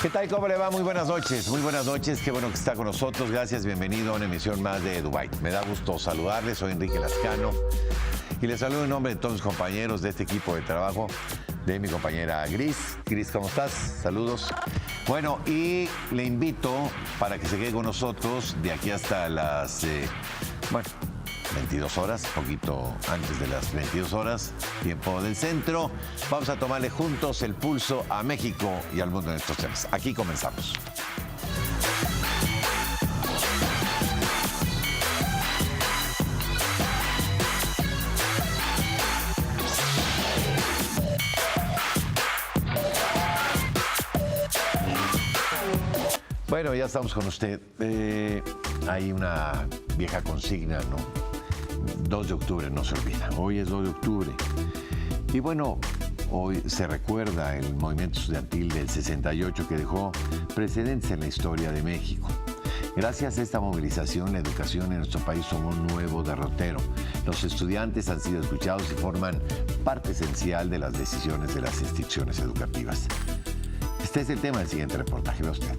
¿Qué tal? ¿Cómo le va? Muy buenas noches. Muy buenas noches. Qué bueno que está con nosotros. Gracias. Bienvenido a una emisión más de Dubái. Me da gusto saludarles. Soy Enrique Lascano y les saludo en nombre de todos mis compañeros de este equipo de trabajo, de mi compañera Gris. Gris, ¿cómo estás? Saludos. Bueno, y le invito para que se quede con nosotros de aquí hasta las, 22 horas, poquito antes de las 22 horas, tiempo del centro. Vamos a tomarle juntos el pulso a México y al mundo en estos temas. Aquí comenzamos. Bueno, ya estamos con usted. Hay una vieja consigna, ¿no? 2 de octubre no se olvida. Hoy es 2 de octubre. Y bueno, hoy se recuerda el movimiento estudiantil del 68 que dejó precedentes en la historia de México. Gracias a esta movilización, la educación en nuestro país tomó un nuevo derrotero. Los estudiantes han sido escuchados y forman parte esencial de las decisiones de las instituciones educativas. Este es el tema del siguiente reportaje. Vea usted.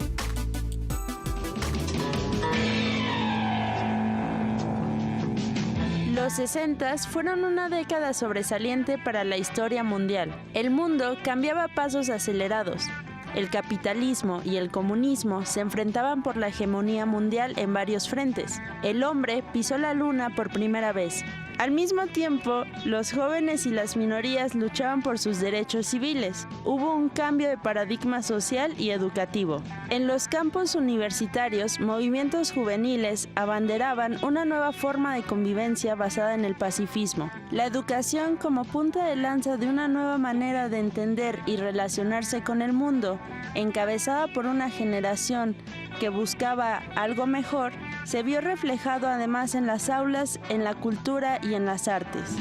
Los 60s fueron una década sobresaliente para la historia mundial. El mundo cambiaba a pasos acelerados. El capitalismo y el comunismo se enfrentaban por la hegemonía mundial en varios frentes. El hombre pisó la luna por primera vez. Al mismo tiempo, los jóvenes y las minorías luchaban por sus derechos civiles. Hubo un cambio de paradigma social y educativo. En los campus universitarios, movimientos juveniles abanderaban una nueva forma de convivencia basada en el pacifismo. La educación como punta de lanza de una nueva manera de entender y relacionarse con el mundo, encabezada por una generación que buscaba algo mejor, se vio reflejado además en las aulas, en la cultura y en las artes.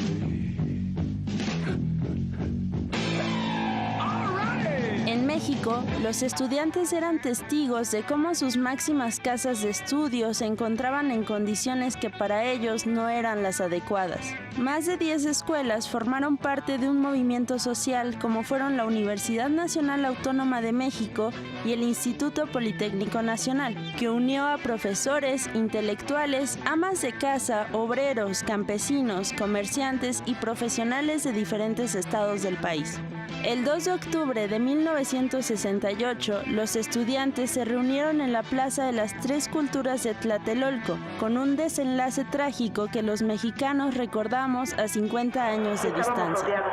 En México, los estudiantes eran testigos de cómo sus máximas casas de estudio se encontraban en condiciones que para ellos no eran las adecuadas. Más de 10 escuelas formaron parte de un movimiento social como fueron la Universidad Nacional Autónoma de México y el Instituto Politécnico Nacional, que unió a profesores, intelectuales, amas de casa, obreros, campesinos, comerciantes y profesionales de diferentes estados del país. El 2 de octubre de 1968, los estudiantes se reunieron en la Plaza de las Tres Culturas de Tlatelolco, con un desenlace trágico que los mexicanos recordamos a 50 años de distancia.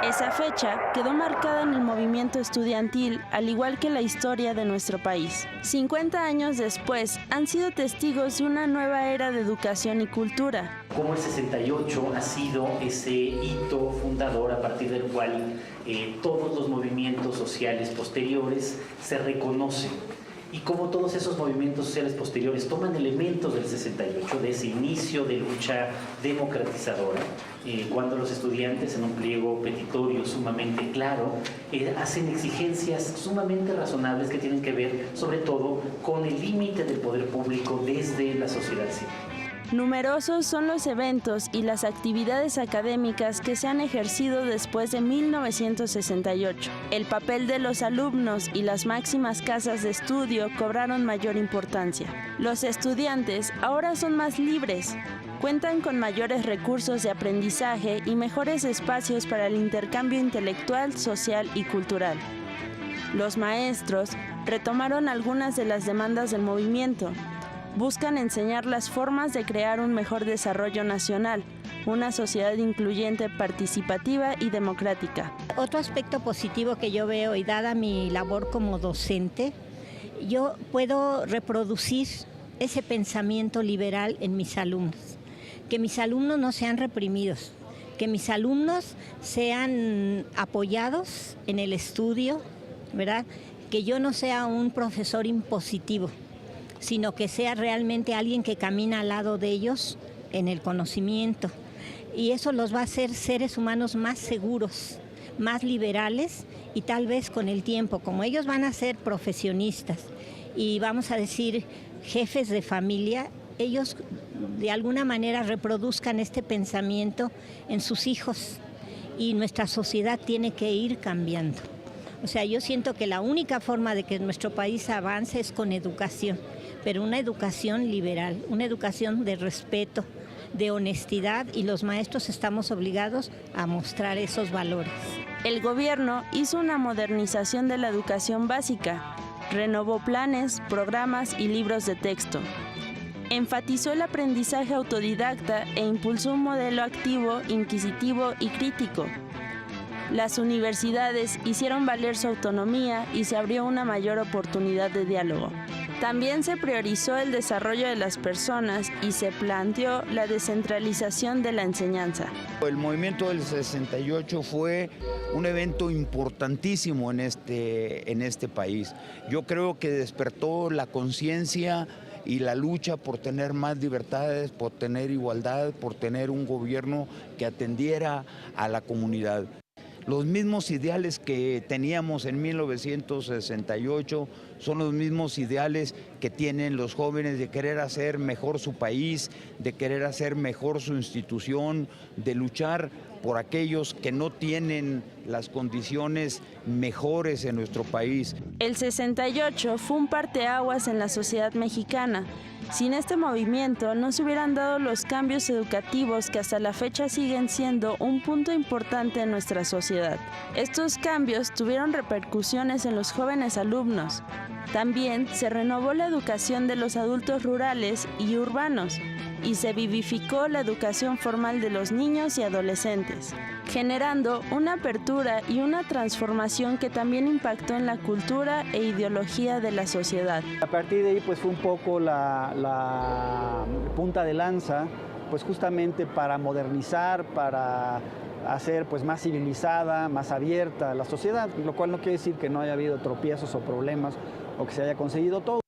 Esa fecha quedó marcada en el movimiento estudiantil, al igual que la historia de nuestro país. 50 años después, han sido testigos de una nueva era de educación y cultura. Como el 68 ha sido ese hito fundador a partir del cual todos los movimientos sociales posteriores se reconocen. Y como todos esos movimientos sociales posteriores toman elementos del 68, de ese inicio de lucha democratizadora, cuando los estudiantes en un pliego petitorio sumamente claro hacen exigencias sumamente razonables que tienen que ver sobre todo con el límite del poder público desde la sociedad civil. Numerosos son los eventos y las actividades académicas que se han ejercido después de 1968. El papel de los alumnos y las máximas casas de estudio cobraron mayor importancia. Los estudiantes ahora son más libres, cuentan con mayores recursos de aprendizaje y mejores espacios para el intercambio intelectual, social y cultural. Los maestros retomaron algunas de las demandas del movimiento. Buscan enseñar las formas de crear un mejor desarrollo nacional, una sociedad incluyente, participativa y democrática. Otro aspecto positivo que yo veo, y dada mi labor como docente, yo puedo reproducir ese pensamiento liberal en mis alumnos. Que mis alumnos no sean reprimidos, que mis alumnos sean apoyados en el estudio, ¿verdad? Que yo no sea un profesor impositivo, sino que sea realmente alguien que camina al lado de ellos en el conocimiento. Y eso los va a hacer seres humanos más seguros, más liberales, y tal vez con el tiempo, como ellos van a ser profesionistas y vamos a decir jefes de familia, ellos de alguna manera reproduzcan este pensamiento en sus hijos, y nuestra sociedad tiene que ir cambiando. O sea, yo siento que la única forma de que nuestro país avance es con educación, pero una educación liberal, una educación de respeto, de honestidad, y los maestros estamos obligados a mostrar esos valores. El gobierno hizo una modernización de la educación básica, renovó planes, programas y libros de texto. Enfatizó el aprendizaje autodidacta e impulsó un modelo activo, inquisitivo y crítico. Las universidades hicieron valer su autonomía y se abrió una mayor oportunidad de diálogo. También se priorizó el desarrollo de las personas y se planteó la descentralización de la enseñanza. El movimiento del 68 fue un evento importantísimo en este país. Yo creo que despertó la conciencia y la lucha por tener más libertades, por tener igualdad, por tener un gobierno que atendiera a la comunidad. Los mismos ideales que teníamos en 1968 son los mismos ideales que tienen los jóvenes de querer hacer mejor su país, de querer hacer mejor su institución, de luchar por aquellos que no tienen las condiciones mejores en nuestro país. El 68 fue un parteaguas en la sociedad mexicana. Sin este movimiento no se hubieran dado los cambios educativos que hasta la fecha siguen siendo un punto importante en nuestra sociedad. Estos cambios tuvieron repercusiones en los jóvenes alumnos. También se renovó la educación de los adultos rurales y urbanos y se vivificó la educación formal de los niños y adolescentes, generando una apertura y una transformación que también impactó en la cultura e ideología de la sociedad. A partir de ahí pues fue un poco la punta de lanza, pues justamente para modernizar, para hacer pues más civilizada, más abierta la sociedad, lo cual no quiere decir que no haya habido tropiezos o problemas o que se haya conseguido todo.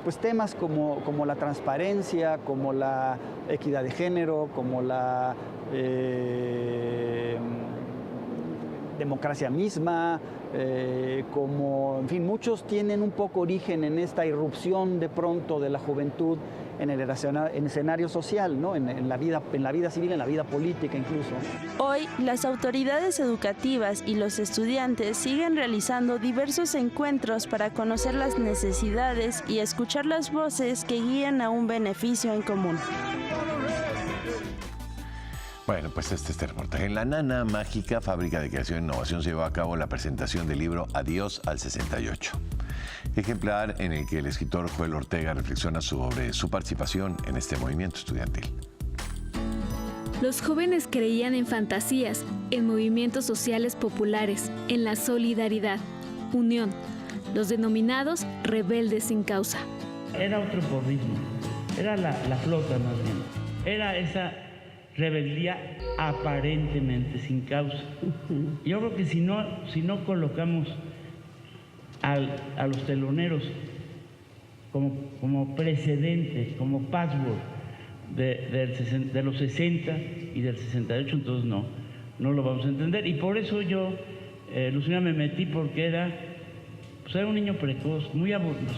Pues temas como la transparencia, como la equidad de género, como la democracia misma, como, en fin, muchos tienen un poco origen en esta irrupción de pronto de la juventud en el escenario social, ¿no? en la vida civil, en la vida política incluso. Hoy, las autoridades educativas y los estudiantes siguen realizando diversos encuentros para conocer las necesidades y escuchar las voces que guían a un beneficio en común. Bueno, pues este reportaje. En la Nana Mágica, Fábrica de Creación e Innovación, se llevó a cabo la presentación del libro Adiós al 68. Ejemplar en el que el escritor Joel Ortega reflexiona sobre su participación en este movimiento estudiantil. Los jóvenes creían en fantasías, en movimientos sociales populares, en la solidaridad, unión, los denominados rebeldes sin causa. Era otro porrismo, era la flota más bien, era esa rebeldía aparentemente sin causa. Yo creo que si no colocamos a los teloneros como precedente, como password de los 60 y del 68, entonces no lo vamos a entender. Y por eso yo, Lucina, me metí porque era un niño precoz, muy aburrido.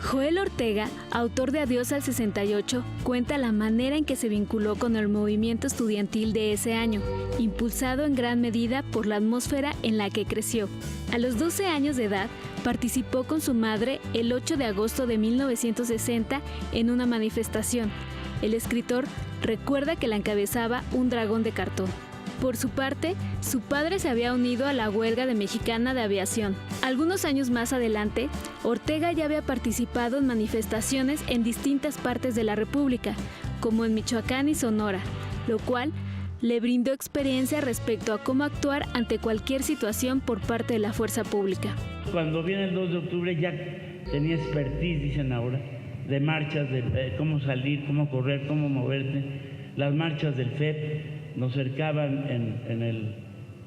Joel Ortega, autor de Adiós al 68, cuenta la manera en que se vinculó con el movimiento estudiantil de ese año, impulsado en gran medida por la atmósfera en la que creció. A los 12 años de edad, participó con su madre el 8 de agosto de 1960 en una manifestación. El escritor recuerda que la encabezaba un dragón de cartón. Por su parte, su padre se había unido a la huelga de Mexicana de Aviación. Algunos años más adelante, Ortega ya había participado en manifestaciones en distintas partes de la República, como en Michoacán y Sonora, lo cual le brindó experiencia respecto a cómo actuar ante cualquier situación por parte de la fuerza pública. Cuando viene el 2 de octubre ya tenía expertise, dicen ahora, de marchas, de cómo salir, cómo correr, cómo moverte. Las marchas del FEP nos cercaban en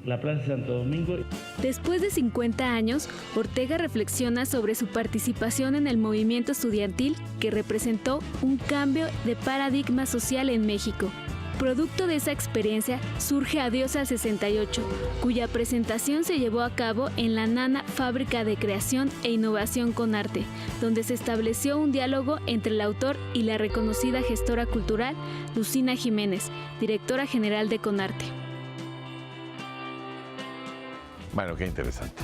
la Plaza de Santo Domingo. Después de 50 años, Ortega reflexiona sobre su participación en el movimiento estudiantil que representó un cambio de paradigma social en México. Producto de esa experiencia surge Adiós al 68, cuya presentación se llevó a cabo en la Nana Fábrica de Creación e Innovación con Arte, donde se estableció un diálogo entre el autor y la reconocida gestora cultural Lucina Jiménez, directora general de Conarte. Bueno, qué interesante.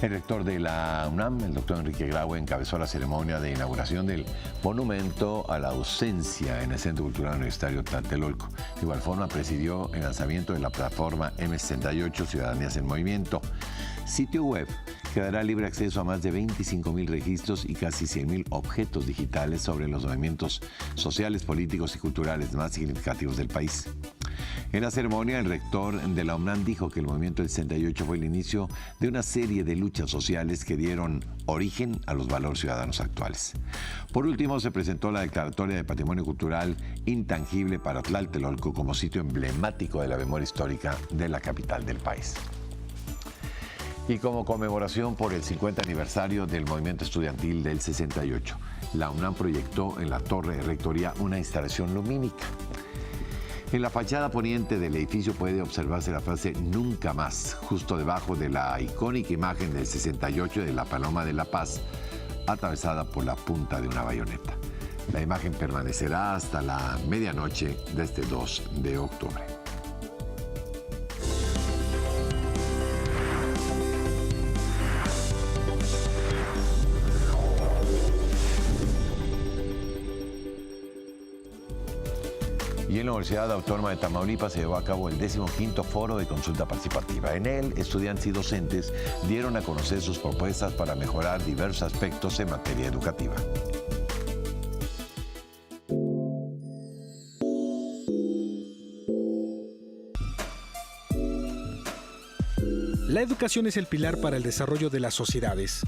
El rector de la UNAM, el doctor Enrique Graue, encabezó la ceremonia de inauguración del monumento a la ausencia en el Centro Cultural Universitario Tlatelolco. De igual forma, presidió el lanzamiento de la plataforma M68 Ciudadanías en Movimiento, sitio web que dará libre acceso a más de 25,000 registros y casi 100,000 objetos digitales sobre los movimientos sociales, políticos y culturales más significativos del país. En la ceremonia, el rector de la UNAM dijo que el movimiento del 68 fue el inicio de una serie de luchas sociales que dieron origen a los valores ciudadanos actuales. Por último, se presentó la declaratoria de Patrimonio Cultural Intangible para Tlatelolco como sitio emblemático de la memoria histórica de la capital del país. Y como conmemoración por el 50 aniversario del movimiento estudiantil del 68, la UNAM proyectó en la torre de rectoría una instalación lumínica. En la fachada poniente del edificio puede observarse la frase "Nunca más", justo debajo de la icónica imagen del 68 de la Paloma de la Paz, atravesada por la punta de una bayoneta. La imagen permanecerá hasta la medianoche de este 2 de octubre. Y en la Universidad Autónoma de Tamaulipas se llevó a cabo el 15º Foro de Consulta Participativa. En él, estudiantes y docentes dieron a conocer sus propuestas para mejorar diversos aspectos en materia educativa. La educación es el pilar para el desarrollo de las sociedades.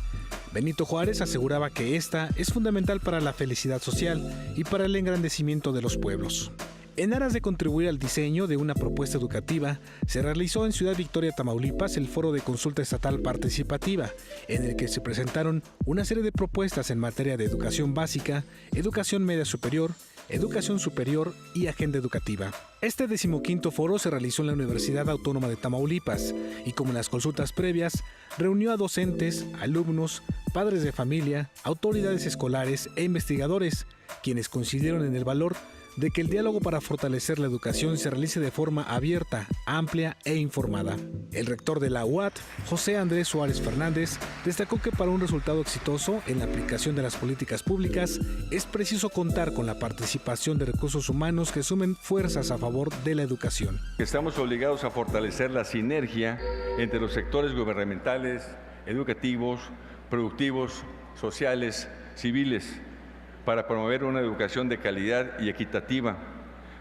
Benito Juárez aseguraba que esta es fundamental para la felicidad social y para el engrandecimiento de los pueblos. En aras de contribuir al diseño de una propuesta educativa, se realizó en Ciudad Victoria, Tamaulipas, el Foro de Consulta Estatal Participativa, en el que se presentaron una serie de propuestas en materia de educación básica, educación media superior, educación superior y agenda educativa. Este 15º foro se realizó en la Universidad Autónoma de Tamaulipas y, como en las consultas previas, reunió a docentes, alumnos, padres de familia, autoridades escolares e investigadores, quienes coincidieron en el valor de que el diálogo para fortalecer la educación se realice de forma abierta, amplia e informada. El rector de la UAT, José Andrés Suárez Fernández, destacó que para un resultado exitoso en la aplicación de las políticas públicas es preciso contar con la participación de recursos humanos que sumen fuerzas a favor de la educación. Estamos obligados a fortalecer la sinergia entre los sectores gubernamentales, educativos, productivos, sociales, civiles, para promover una educación de calidad y equitativa,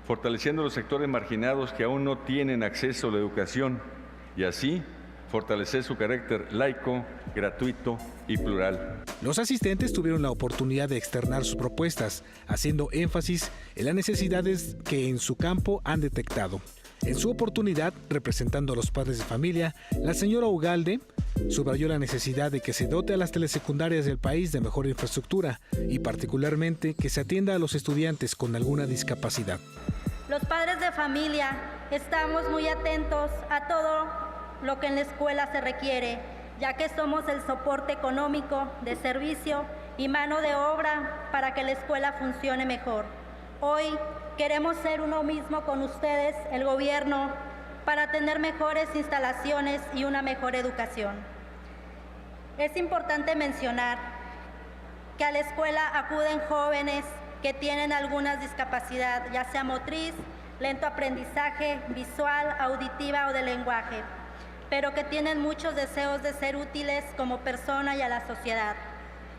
fortaleciendo los sectores marginados que aún no tienen acceso a la educación y así fortalecer su carácter laico, gratuito y plural. Los asistentes tuvieron la oportunidad de externar sus propuestas, haciendo énfasis en las necesidades que en su campo han detectado. En su oportunidad, representando a los padres de familia, la señora Ugalde subrayó la necesidad de que se dote a las telesecundarias del país de mejor infraestructura y particularmente que se atienda a los estudiantes con alguna discapacidad. Los padres de familia estamos muy atentos a todo lo que en la escuela se requiere, ya que somos el soporte económico, de servicio y mano de obra para que la escuela funcione mejor. Hoy queremos ser uno mismo con ustedes, el gobierno, para tener mejores instalaciones y una mejor educación. Es importante mencionar que a la escuela acuden jóvenes que tienen alguna discapacidad, ya sea motriz, lento aprendizaje, visual, auditiva o de lenguaje, pero que tienen muchos deseos de ser útiles como persona y a la sociedad.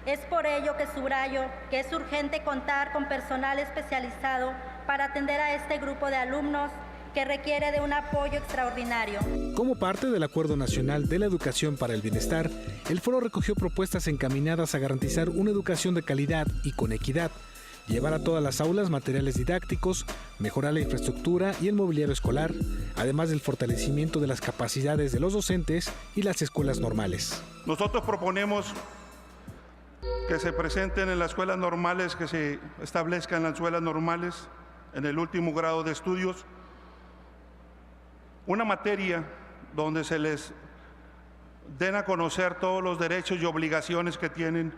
Es por ello que subrayo que es urgente contar con personal especializado para atender a este grupo de alumnos que requiere de un apoyo extraordinario. Como parte del Acuerdo Nacional de la Educación para el Bienestar, el foro recogió propuestas encaminadas a garantizar una educación de calidad y con equidad, llevar a todas las aulas materiales didácticos, mejorar la infraestructura y el mobiliario escolar, además del fortalecimiento de las capacidades de los docentes y las escuelas normales. Nosotros proponemos que se presenten en las escuelas normales, que se establezcan en las escuelas normales en el último grado de estudios, una materia donde se les den a conocer todos los derechos y obligaciones que tienen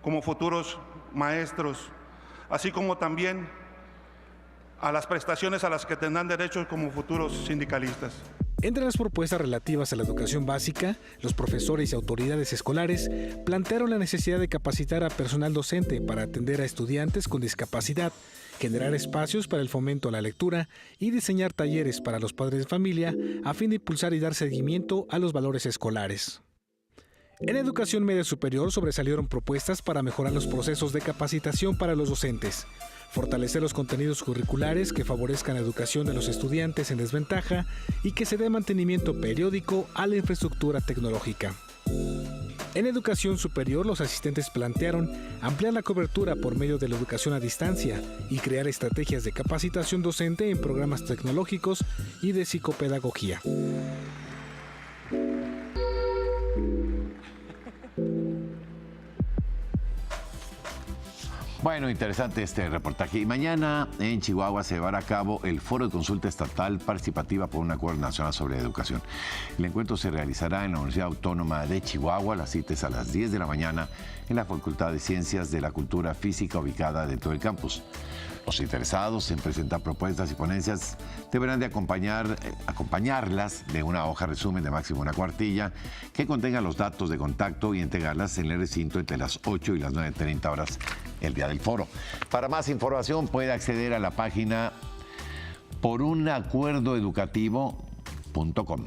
como futuros maestros, así como también a las prestaciones a las que tendrán derechos como futuros sindicalistas. Entre las propuestas relativas a la educación básica, los profesores y autoridades escolares plantearon la necesidad de capacitar a personal docente para atender a estudiantes con discapacidad, generar espacios para el fomento a la lectura y diseñar talleres para los padres de familia a fin de impulsar y dar seguimiento a los valores escolares. En educación media superior sobresalieron propuestas para mejorar los procesos de capacitación para los docentes, fortalecer los contenidos curriculares que favorezcan la educación de los estudiantes en desventaja y que se dé mantenimiento periódico a la infraestructura tecnológica. En educación superior, los asistentes plantearon ampliar la cobertura por medio de la educación a distancia y crear estrategias de capacitación docente en programas tecnológicos y de psicopedagogía. Bueno, interesante este reportaje. Y mañana en Chihuahua se llevará a cabo el Foro de Consulta Estatal Participativa por un Acuerdo Nacional sobre Educación. El encuentro se realizará en la Universidad Autónoma de Chihuahua. La cita es a las 10 de la mañana en la Facultad de Ciencias de la Cultura Física ubicada dentro del campus. Los interesados en presentar propuestas y ponencias deberán de acompañarlas de una hoja resumen de máximo una cuartilla que contenga los datos de contacto y entregarlas en el recinto entre las 8 y las 9:30 horas el día del foro. Para más información puede acceder a la página porunacuerdoeducativo.com.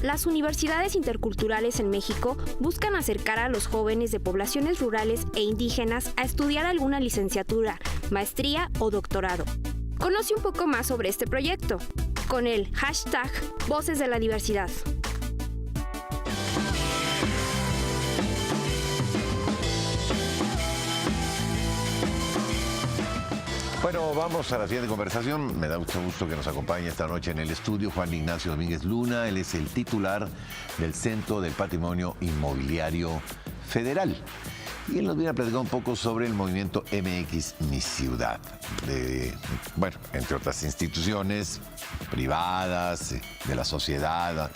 Las universidades interculturales en México buscan acercar a los jóvenes de poblaciones rurales e indígenas a estudiar alguna licenciatura, maestría o doctorado. Conoce un poco más sobre este proyecto con el hashtag Voces de la Diversidad. Bueno, vamos a la siguiente conversación. Me da mucho gusto que nos acompañe esta noche en el estudio Juan Ignacio Domínguez Luna. Él es el titular del Centro del Patrimonio Inmobiliario Federal. Y él nos viene a platicar un poco sobre el movimiento MX Mi Ciudad. Entre otras instituciones privadas, de la sociedad,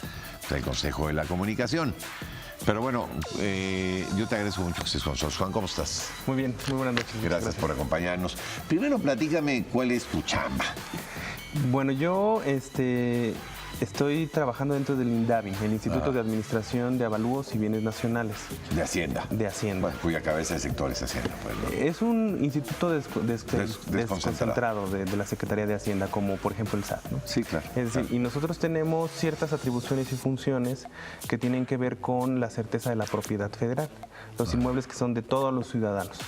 del Consejo de la Comunicación. Pero bueno, yo te agradezco mucho que estés con nosotros. Juan, ¿cómo estás? Muy bien, muy buenas noches. Gracias por acompañarnos. Primero, platícame cuál es tu chamba. Bueno, yo estoy trabajando dentro del INDABI, el Instituto de Administración de Avalúos y Bienes Nacionales. ¿De Hacienda? De Hacienda. Bueno, cuya cabeza de sector es Hacienda. Pues, ¿no? Es un instituto desconcentrado de la Secretaría de Hacienda, como por ejemplo el SAT, ¿no? Sí, claro. Es decir, y nosotros tenemos ciertas atribuciones y funciones que tienen que ver con la certeza de la propiedad federal, los inmuebles que son de todos los ciudadanos.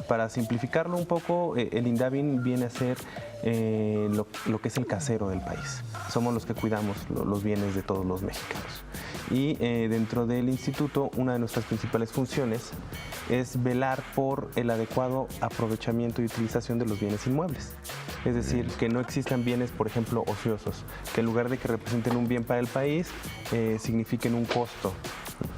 Para simplificarlo un poco, el INDABI viene a ser lo que es el casero del país. Somos los que cuidamos los bienes de todos los mexicanos. Y dentro del instituto, una de nuestras principales funciones es velar por el adecuado aprovechamiento y utilización de los bienes inmuebles. Es decir, que no existan bienes, por ejemplo, ociosos, que en lugar de que representen un bien para el país, signifiquen un costo.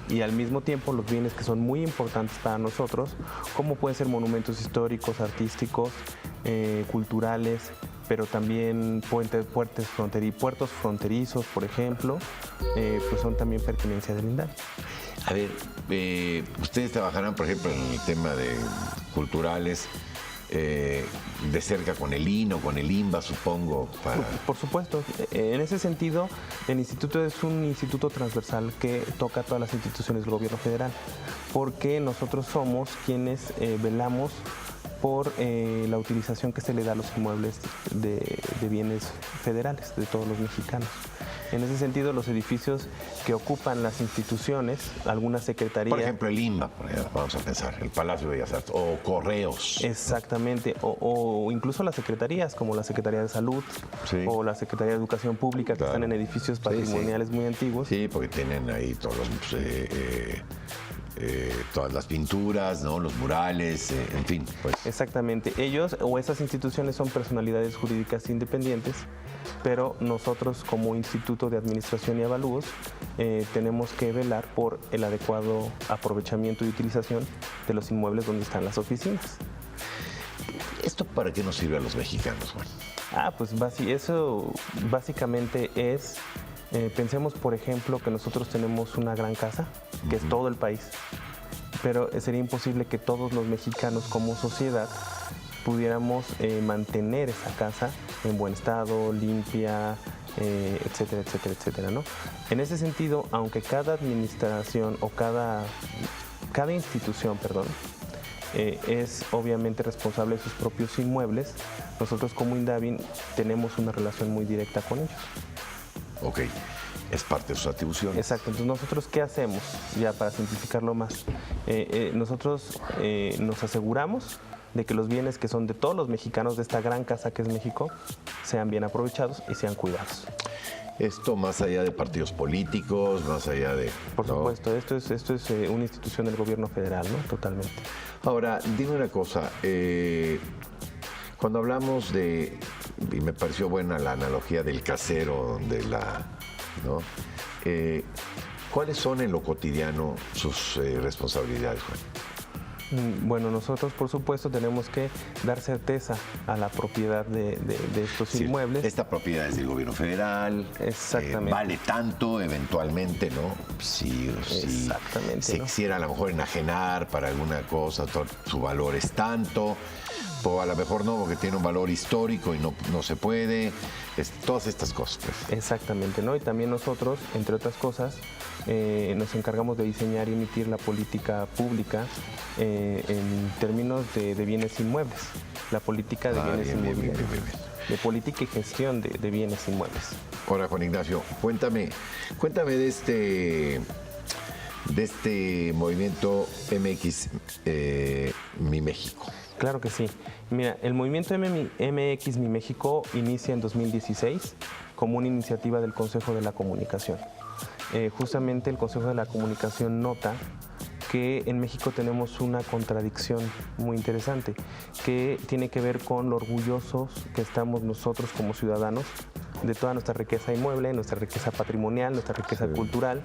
Y al mismo tiempo los bienes que son muy importantes para nosotros, como pueden ser monumentos históricos, artísticos, culturales, pero también puertos fronterizos, por ejemplo, pues son también pertenencia del INDABI. A ver, ustedes trabajarán, por ejemplo, en el tema de culturales, de cerca con el INO, con el INBA, supongo. Por supuesto. En ese sentido, el instituto es un instituto transversal que toca a todas las instituciones del gobierno federal, porque nosotros somos quienes velamos por la utilización que se le da a los inmuebles de bienes federales de todos los mexicanos. En ese sentido, los edificios que ocupan las instituciones, algunas secretarías... Por ejemplo, el INBA, vamos a pensar, el Palacio de Bellas Artes, o Correos. Exactamente, o incluso las secretarías, como la Secretaría de Salud, sí, o la Secretaría de Educación Pública, que están en edificios patrimoniales muy antiguos. Sí, porque tienen ahí todos los... todas las pinturas, ¿no? Los murales, en fin. Pues. Exactamente. Ellos o esas instituciones son personalidades jurídicas independientes, pero nosotros como Instituto de Administración y Avalúos tenemos que velar por el adecuado aprovechamiento y utilización de los inmuebles donde están las oficinas. ¿Esto para qué nos sirve a los mexicanos, Juan? Pues eso básicamente es... pensemos, por ejemplo, que nosotros tenemos una gran casa, que es todo el país, pero sería imposible que todos los mexicanos como sociedad pudiéramos mantener esa casa en buen estado, limpia, etcétera, etcétera, etcétera, ¿no? En ese sentido, aunque cada administración o cada institución, es obviamente responsable de sus propios inmuebles, nosotros como Indavi tenemos una relación muy directa con ellos. Ok, es parte de sus atribuciones. Exacto, entonces nosotros ¿qué hacemos? Ya para simplificarlo más, nosotros nos aseguramos de que los bienes que son de todos los mexicanos de esta gran casa que es México sean bien aprovechados y sean cuidados. Esto más allá de partidos políticos, más allá de... Por supuesto, esto es una institución del gobierno federal, ¿no? Totalmente. Ahora, dime una cosa, cuando hablamos de, y me pareció buena la analogía del casero, ¿no? ¿Cuáles son en lo cotidiano sus responsabilidades, Juan? Bueno, nosotros por supuesto tenemos que dar certeza a la propiedad de estos inmuebles. Esta propiedad es del gobierno federal. Exactamente. Vale tanto eventualmente, ¿no? Si se quisiera a lo mejor enajenar para alguna cosa, su valor es tanto. O a lo mejor no, porque tiene un valor histórico y no se puede. Todas estas cosas, pues. Exactamente, ¿no? Y también nosotros, entre otras cosas, nos encargamos de diseñar y emitir la política pública en términos de bienes inmuebles. La política de bienes inmuebles. De política y gestión de bienes inmuebles. Ahora, Juan Ignacio, cuéntame de este movimiento MX Mi México. Claro que sí. Mira, el movimiento MX Mi México inicia en 2016 como una iniciativa del Consejo de la Comunicación. Justamente el Consejo de la Comunicación nota que en México tenemos una contradicción muy interesante que tiene que ver con lo orgullosos que estamos nosotros como ciudadanos de toda nuestra riqueza inmueble, nuestra riqueza patrimonial, nuestra riqueza cultural.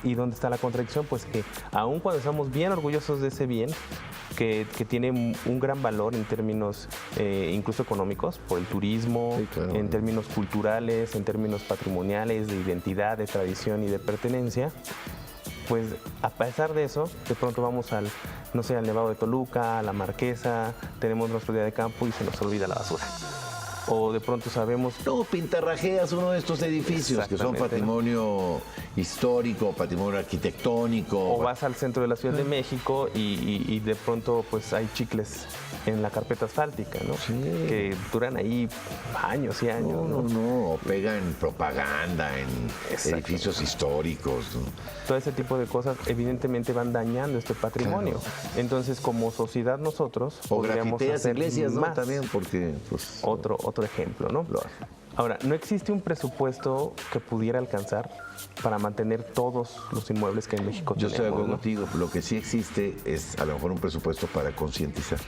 ¿Y dónde está la contradicción? Pues que aun cuando estamos bien orgullosos de ese bien, que tiene un gran valor en términos incluso económicos, por el turismo, sí, claro, en términos culturales, en términos patrimoniales, de identidad, de tradición y de pertenencia, pues a pesar de eso, de pronto vamos al Nevado de Toluca, a la Marquesa, tenemos nuestro día de campo y se nos olvida la basura. O de pronto sabemos... No, pintarrajeas uno de estos edificios que son patrimonio histórico, patrimonio arquitectónico. O vas al centro de la Ciudad de México y de pronto pues hay chicles en la carpeta asfáltica, ¿no? Sí. Que duran ahí años y años. No, pegan propaganda en edificios históricos, ¿no? Todo ese tipo de cosas evidentemente van dañando este patrimonio. Claro. Entonces, como sociedad nosotros podríamos hacer iglesias, ¿no? Más. También porque... Pues, otro ejemplo, ¿no? Ahora, no existe un presupuesto que pudiera alcanzar para mantener todos los inmuebles que en México tenemos. Yo estoy de acuerdo contigo. Lo que sí existe es a lo mejor un presupuesto para concientizar.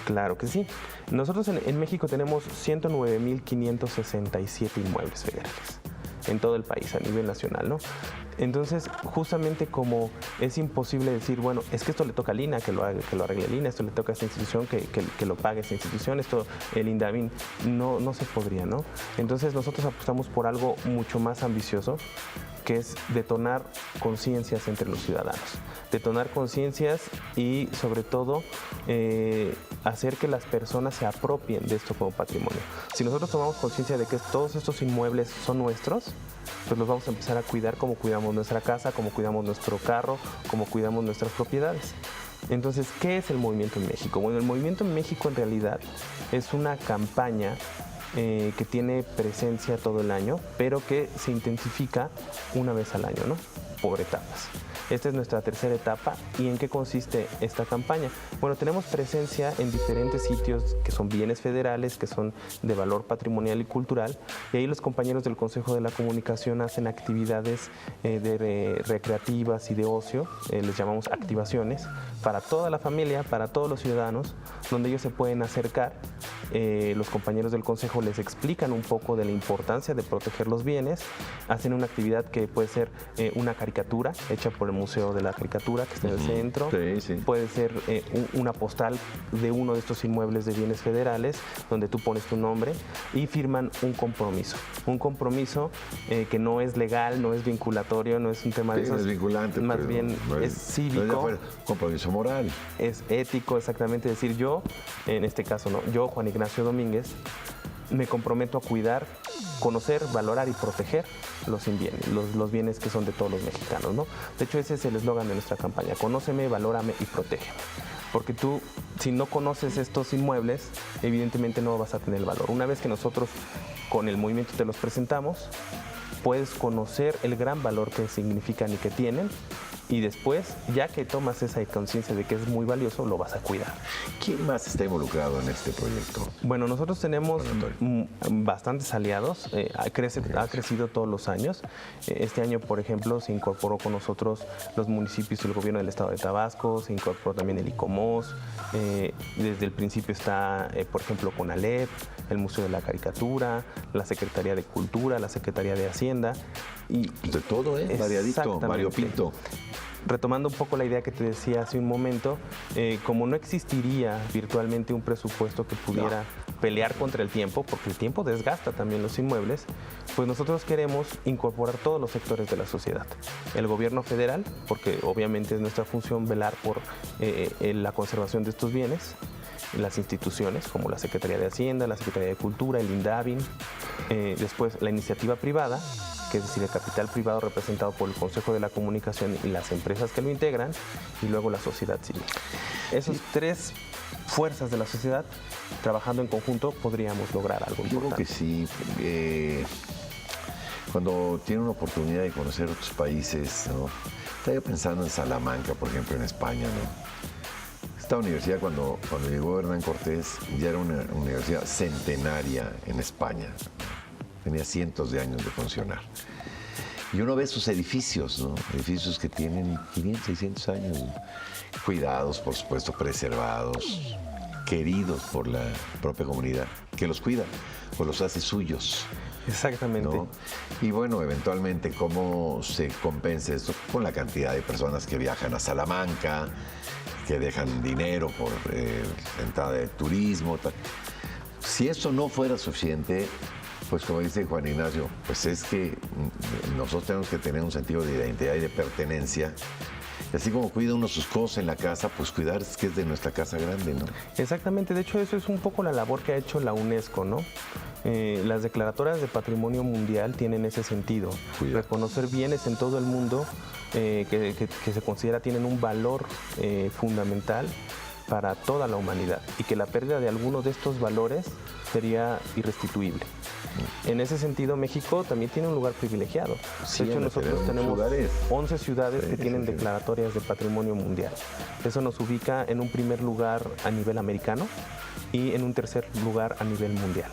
Claro que sí. Nosotros en México tenemos 109.567 inmuebles federales en todo el país, a nivel nacional, ¿no? Entonces, justamente como es imposible decir, bueno, es que esto le toca al INA, que lo arregle el INA, esto le toca a esta institución, que lo pague esta institución, esto el Indavi, no se podría, ¿no? Entonces, nosotros apostamos por algo mucho más ambicioso, que es detonar conciencias entre los ciudadanos. Detonar conciencias y, sobre todo, hacer que las personas se apropien de esto como patrimonio. Si nosotros tomamos conciencia de que todos estos inmuebles son nuestros, pues los vamos a empezar a cuidar como cuidamos nuestra casa, como cuidamos nuestro carro, como cuidamos nuestras propiedades. Entonces, ¿qué es el Movimiento en México? Bueno, el Movimiento en México en realidad es una campaña que tiene presencia todo el año, pero que se intensifica una vez al año, ¿no? Por etapas. Esta es nuestra tercera etapa. ¿Y en qué consiste esta campaña? Bueno, tenemos presencia en diferentes sitios que son bienes federales, que son de valor patrimonial y cultural, y ahí los compañeros del Consejo de la Comunicación hacen actividades recreativas y de ocio, les llamamos activaciones, para toda la familia, para todos los ciudadanos, donde ellos se pueden acercar. Los compañeros del Consejo les explican un poco de la importancia de proteger los bienes, hacen una actividad que puede ser una caricatura hecha por el Museo de la Caricatura, que está en el centro, puede ser una postal de uno de estos inmuebles de bienes federales, donde tú pones tu nombre y firman un compromiso que no es legal, no es vinculatorio, no es un tema de esos, no es vinculante, más bien es cívico, compromiso moral, es ético, exactamente, decir yo, en este caso, ¿no? Yo, Juan Ignacio Domínguez, me comprometo a cuidar, conocer, valorar y proteger los bienes que son de todos los mexicanos, ¿no? De hecho, ese es el eslogan de nuestra campaña: conóceme, valórame y protégeme. Porque tú, si no conoces estos inmuebles, evidentemente no vas a tener el valor. Una vez que nosotros con el movimiento te los presentamos, puedes conocer el gran valor que significan y que tienen, y después, ya que tomas esa conciencia de que es muy valioso, lo vas a cuidar. ¿Quién más está involucrado en este proyecto? Bueno, nosotros tenemos bastantes aliados, ha crecido todos los años. Este año, por ejemplo, se incorporó con nosotros los municipios y el gobierno del estado de Tabasco, se incorporó también el ICOMOS, desde el principio está, por ejemplo, CONALEP, el Museo de la Caricatura, la Secretaría de Cultura, la Secretaría de Hacienda. Y de todo, variadito, variopinto. Retomando un poco la idea que te decía hace un momento, como no existiría virtualmente un presupuesto que pudiera pelear contra el tiempo, porque el tiempo desgasta también los inmuebles, pues nosotros queremos incorporar todos los sectores de la sociedad. El gobierno federal, porque obviamente es nuestra función velar por la conservación de estos bienes, las instituciones como la Secretaría de Hacienda, la Secretaría de Cultura, el INDAVIN, después la iniciativa privada, que es decir, el capital privado representado por el Consejo de la Comunicación y las empresas que lo integran, y luego la sociedad civil. Esas tres fuerzas de la sociedad, trabajando en conjunto, podríamos lograr algo importante. Yo creo que sí. Cuando tiene una oportunidad de conocer otros países, ¿no? Estaba yo pensando en Salamanca, por ejemplo, en España, ¿no? Esta universidad, cuando llegó Hernán Cortés, ya era una universidad centenaria en España. Tenía cientos de años de funcionar. Y uno ve sus edificios, ¿no? Edificios que tienen 500, 600 años, cuidados, por supuesto, preservados, queridos por la propia comunidad, que los cuida o los hace suyos. Exactamente. ¿No? Y bueno, eventualmente, ¿cómo se compensa esto? Con la cantidad de personas que viajan a Salamanca, que dejan dinero por entrada de turismo. Tal. Si eso no fuera suficiente, pues como dice Juan Ignacio, pues es que nosotros tenemos que tener un sentido de identidad y de pertenencia. Y así como cuida uno sus cosas en la casa, pues cuidar es que es de nuestra casa grande, ¿no? Exactamente, de hecho eso es un poco la labor que ha hecho la UNESCO, ¿no? Las declaratorias de patrimonio mundial tienen ese sentido, reconocer bienes en todo el mundo que se considera tienen un valor fundamental para toda la humanidad y que la pérdida de alguno de estos valores sería irrestituible. En ese sentido, México también tiene un lugar privilegiado. De hecho, nosotros tenemos 11 ciudades que tienen declaratorias de patrimonio mundial. Eso nos ubica en un primer lugar a nivel americano y en un tercer lugar a nivel mundial.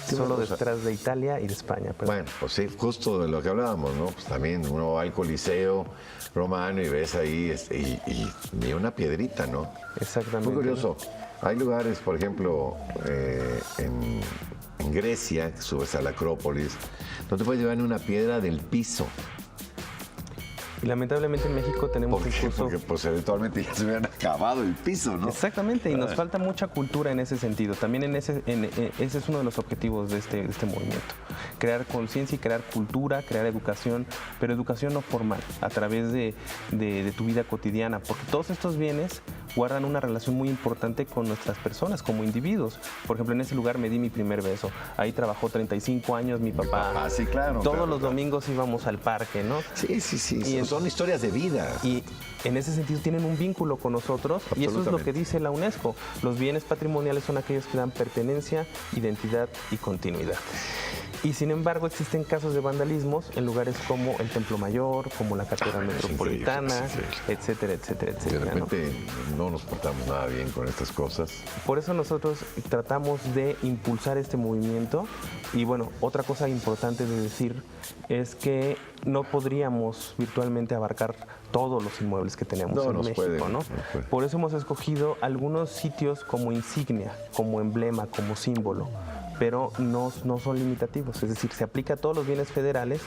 Solo detrás de Italia y de España. Bueno, pues sí, justo de lo que hablábamos, ¿no? Pues también uno va al Coliseo Romano y ves ahí y una piedrita, ¿no? Exactamente. Muy curioso. Hay lugares, por ejemplo, en Grecia, que subes a la Acrópolis, donde puedes llevar una piedra del piso. Y lamentablemente en México tenemos Porque pues eventualmente ya se hubieran acabado el piso, ¿no? Exactamente, y nos falta mucha cultura en ese sentido. También ese es uno de los objetivos de este movimiento. Crear conciencia y crear cultura, crear educación, pero educación no formal, a través de tu vida cotidiana, porque todos estos bienes guardan una relación muy importante con nuestras personas como individuos. Por ejemplo, en ese lugar me di mi primer beso. Ahí trabajó 35 años mi papá. Sí, claro. Todos los domingos íbamos al parque, ¿no? Sí. Son historias de vida. Y en ese sentido tienen un vínculo con nosotros. nosotros, y eso es lo que dice la UNESCO. Los bienes patrimoniales son aquellos que dan pertenencia, identidad y continuidad. Y sin embargo existen casos de vandalismos en lugares como el Templo Mayor, como la Catedral Metropolitana, etcétera, etcétera, etcétera. De repente no nos portamos nada bien con estas cosas. Por eso nosotros tratamos de impulsar este movimiento. Y bueno, otra cosa importante de decir es que no podríamos virtualmente abarcar todos los inmuebles que tenemos en México, ¿no? Por eso hemos escogido algunos sitios como insignia, como emblema, como símbolo, pero no son limitativos, es decir, se aplica a todos los bienes federales.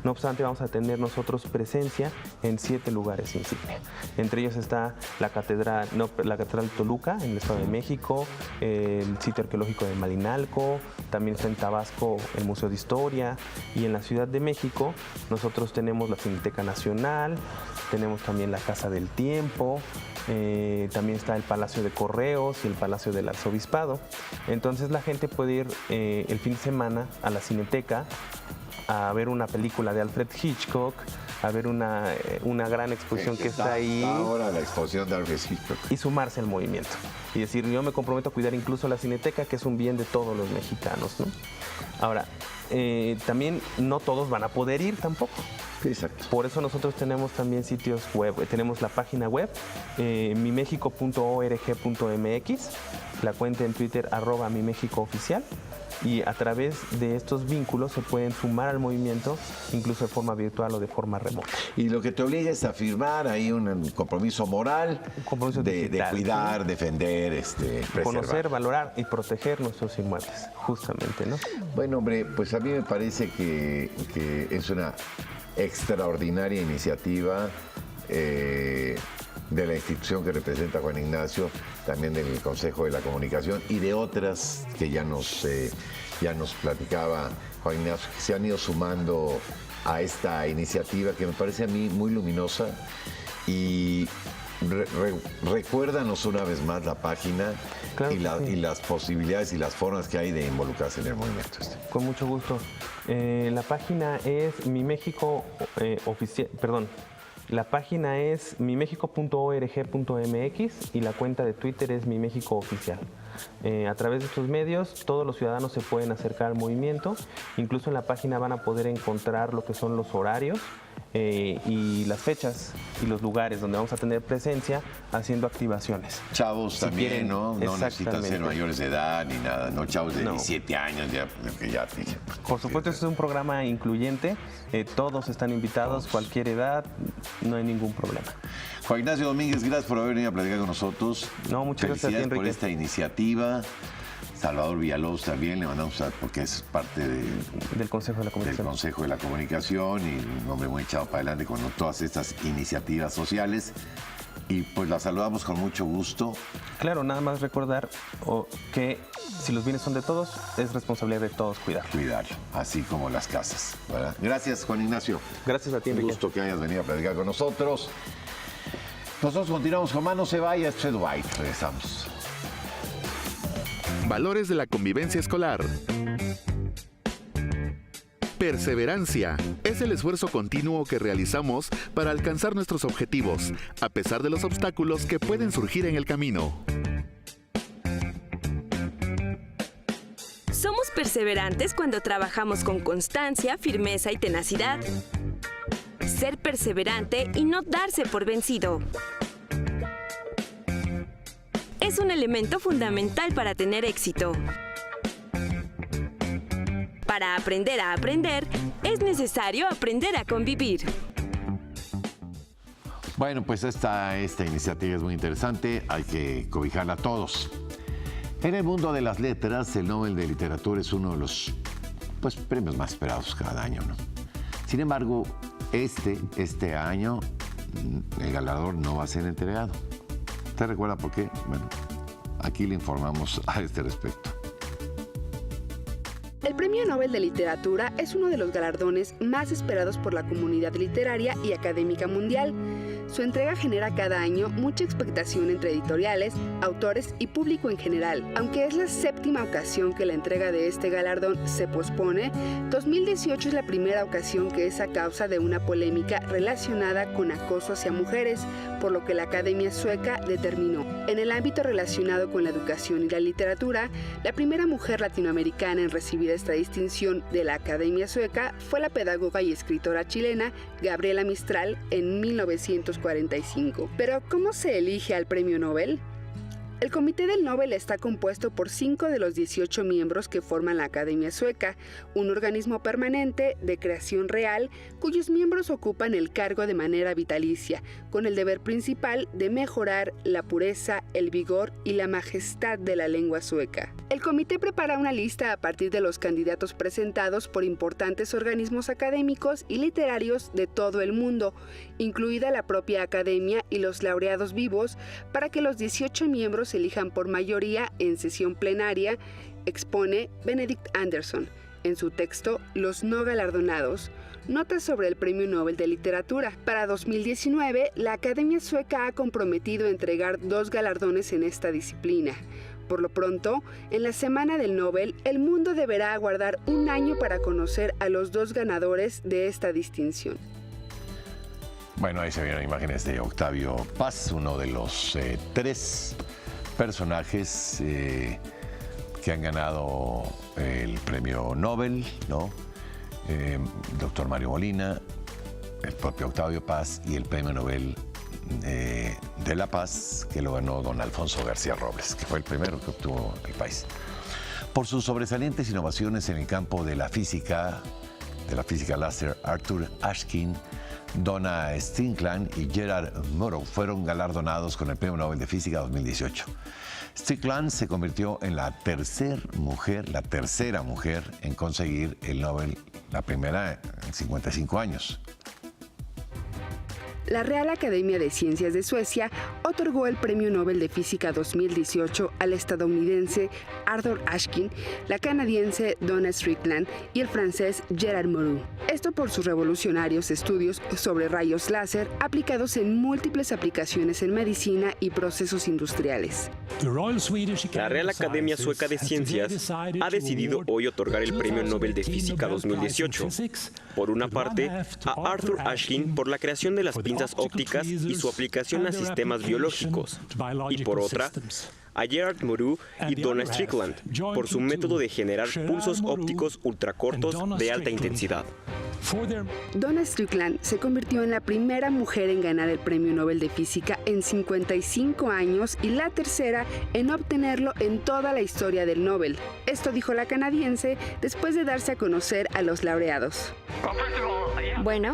No obstante, vamos a tener nosotros presencia en 7 lugares insignia. Entre ellos está la Catedral Toluca, en el Estado de México, el sitio arqueológico de Malinalco, también está en Tabasco el Museo de Historia, y en la Ciudad de México nosotros tenemos la Cineteca Nacional, tenemos también la Casa del Tiempo, también está el Palacio de Correos y el Palacio del Arzobispado. Entonces la gente puede ir el fin de semana a la Cineteca a ver una película de Alfred Hitchcock, a ver una gran exposición que está ahí. Ahora la exposición de Alfred Hitchcock. Y sumarse al movimiento. Y decir, yo me comprometo a cuidar incluso la Cineteca, que es un bien de todos los mexicanos, ¿no? Ahora, también no todos van a poder ir tampoco. Exacto. Por eso nosotros tenemos también sitios web. Tenemos la página web, mimexico.org.mx, la cuenta en Twitter, @mimexico_oficial, y a través de estos vínculos se pueden sumar al movimiento, incluso de forma virtual o de forma remota. Y lo que te obliga es a firmar ahí un compromiso moral, de cuidar, defender, preservar. Conocer, valorar y proteger nuestros inmuebles, justamente, ¿no? Bueno, hombre, pues a mí me parece que es una extraordinaria iniciativa de la institución que representa Juan Ignacio, también del Consejo de la Comunicación y de otras que ya nos platicaba Juan Ignacio, que se han ido sumando a esta iniciativa que me parece a mí muy luminosa. Y recuérdanos una vez más la página, claro, y las posibilidades y las formas que hay de involucrarse en el movimiento. Con mucho gusto. La página es la página es mimexico.org.mx y la cuenta de Twitter es mimexico_oficial. A través de estos medios todos los ciudadanos se pueden acercar al movimiento. Incluso en la página van a poder encontrar lo que son los horarios y las fechas y los lugares donde vamos a tener presencia haciendo activaciones. Chavos si también, quieren, ¿no? No necesitan ser mayores de edad ni nada, no chavos de 17 años ya. Por supuesto, este es un programa incluyente, todos están invitados, cualquier edad, no hay ningún problema. Juan Ignacio Domínguez, gracias por haber venido a platicar con nosotros. No, muchas gracias a ti, Enrique. Por esta iniciativa. Salvador Villalobos también le mandamos porque es parte del Consejo de la Comunicación. Del Consejo de la Comunicación y un hombre muy echado para adelante con todas estas iniciativas sociales. Y pues la saludamos con mucho gusto. Claro, nada más recordar que si los bienes son de todos, es responsabilidad de todos cuidarlo. Cuidarlo, así como las casas, ¿verdad? Gracias, Juan Ignacio. Gracias a ti, Enrique. Un gusto que hayas venido a platicar con nosotros. Nosotros continuamos con Más No Se Vaya, esto es White. Regresamos. Valores de la convivencia escolar. Perseverancia es el esfuerzo continuo que realizamos para alcanzar nuestros objetivos, a pesar de los obstáculos que pueden surgir en el camino. Somos perseverantes cuando trabajamos con constancia, firmeza y tenacidad. Ser perseverante y no darse por vencido es un elemento fundamental para tener éxito. Para aprender a aprender, es necesario aprender a convivir. Bueno, pues esta iniciativa es muy interesante, hay que cobijarla a todos. En el mundo de las letras, el Nobel de Literatura es uno de los premios más esperados cada año, ¿no? Sin embargo, este año el galardón no va a ser entregado. ¿Usted recuerda por qué? Bueno, aquí le informamos a este respecto. El Premio Nobel de Literatura es uno de los galardones más esperados por la comunidad literaria y académica mundial. Su entrega genera cada año mucha expectación entre editoriales, autores y público en general. Aunque es la 7ª ocasión que la entrega de este galardón se pospone, 2018 es la primera ocasión que es a causa de una polémica relacionada con acoso hacia mujeres, por lo que la Academia Sueca determinó. En el ámbito relacionado con la educación y la literatura, la primera mujer latinoamericana en recibir esta distinción de la Academia Sueca fue la pedagoga y escritora chilena Gabriela Mistral en 1945. Pero, ¿cómo se elige al Premio Nobel? El Comité del Nobel está compuesto por 5 de los 18 miembros que forman la Academia Sueca, un organismo permanente de creación real cuyos miembros ocupan el cargo de manera vitalicia, con el deber principal de mejorar la pureza, el vigor y la majestad de la lengua sueca. El comité prepara una lista a partir de los candidatos presentados por importantes organismos académicos y literarios de todo el mundo, incluida la propia academia y los laureados vivos, para que los 18 miembros se elijan por mayoría en sesión plenaria, expone Benedict Anderson en su texto Los no galardonados, notas sobre el Premio Nobel de Literatura. Para 2019, la Academia Sueca ha comprometido entregar 2 galardones en esta disciplina. Por lo pronto, en la Semana del Nobel, el mundo deberá aguardar un año para conocer a los 2 ganadores de esta distinción. Bueno, ahí se vieron imágenes de Octavio Paz, uno de los 3 personajes que han ganado el premio Nobel, ¿no? Doctor Mario Molina, el propio Octavio Paz y el premio Nobel de la Paz, que lo ganó don Alfonso García Robles, que fue el primero que obtuvo el país. Por sus sobresalientes innovaciones en el campo de la física láser, Arthur Ashkin, Donna Strickland y Gerard Murrow fueron galardonados con el Premio Nobel de Física 2018. Strickland se convirtió en la tercera mujer en conseguir el Nobel, la primera en 55 años. La Real Academia de Ciencias de Suecia otorgó el Premio Nobel de Física 2018 al estadounidense Arthur Ashkin, la canadiense Donna Strickland y el francés Gerard Murrow. Esto por sus revolucionarios estudios sobre rayos láser aplicados en múltiples aplicaciones en medicina y procesos industriales. La Real Academia Sueca de Ciencias ha decidido hoy otorgar el Premio Nobel de Física 2018. Por una parte, a Arthur Ashkin por la creación de las pinzas ópticas y su aplicación a sistemas biológicos, y por otra, a Gerard Murrow y Donna Strickland por su método de generar pulsos ópticos ultracortos de alta intensidad. Donna Strickland se convirtió en la primera mujer en ganar el Premio Nobel de Física en 55 años y la tercera en obtenerlo en toda la historia del Nobel. Esto dijo la canadiense después de darse a conocer a los laureados. Bueno,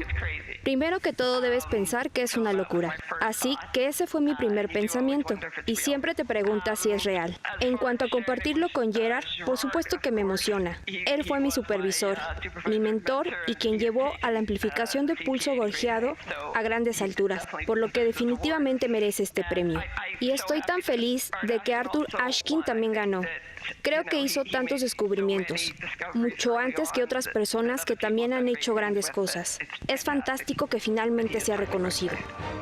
primero que todo debes pensar que es una locura. Así que ese fue mi primer pensamiento. Y siempre te preguntas si es real. En cuanto a compartirlo con Gerard, por supuesto que me emociona. Él fue mi supervisor, mi mentor y quien llevó a la amplificación de pulso gorjeado a grandes alturas, por lo que definitivamente merece este premio. Y estoy tan feliz de que Arthur Ashkin también ganó. Creo que hizo tantos descubrimientos, mucho antes que otras personas que también han hecho grandes cosas. Es fantástico que finalmente sea reconocido.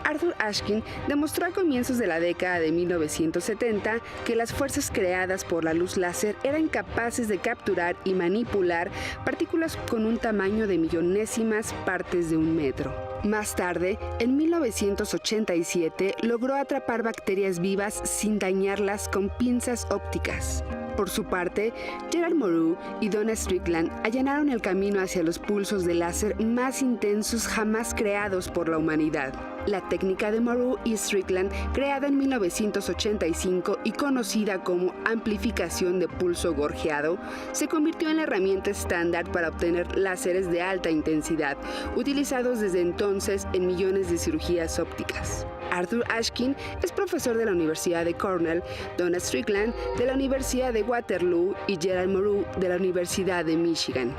Arthur Ashkin demostró a comienzos de la década de 1970 que las fuerzas creadas por la luz láser eran capaces de capturar y manipular partículas con un tamaño de millonésimas partes de un metro. Más tarde, en 1987, logró atrapar bacterias vivas sin dañarlas con pinzas ópticas. Por su parte, Gerard Murrow y Donna Strickland allanaron el camino hacia los pulsos de láser más intensos jamás creados por la humanidad. La técnica de Murrow y Strickland, creada en 1985 y conocida como amplificación de pulso gorjeado, se convirtió en la herramienta estándar para obtener láseres de alta intensidad, utilizados desde entonces en millones de cirugías ópticas. Arthur Ashkin es profesor de la Universidad de Cornell, Donna Strickland de la Universidad de Waterloo y Gerard Murrow de la Universidad de Michigan.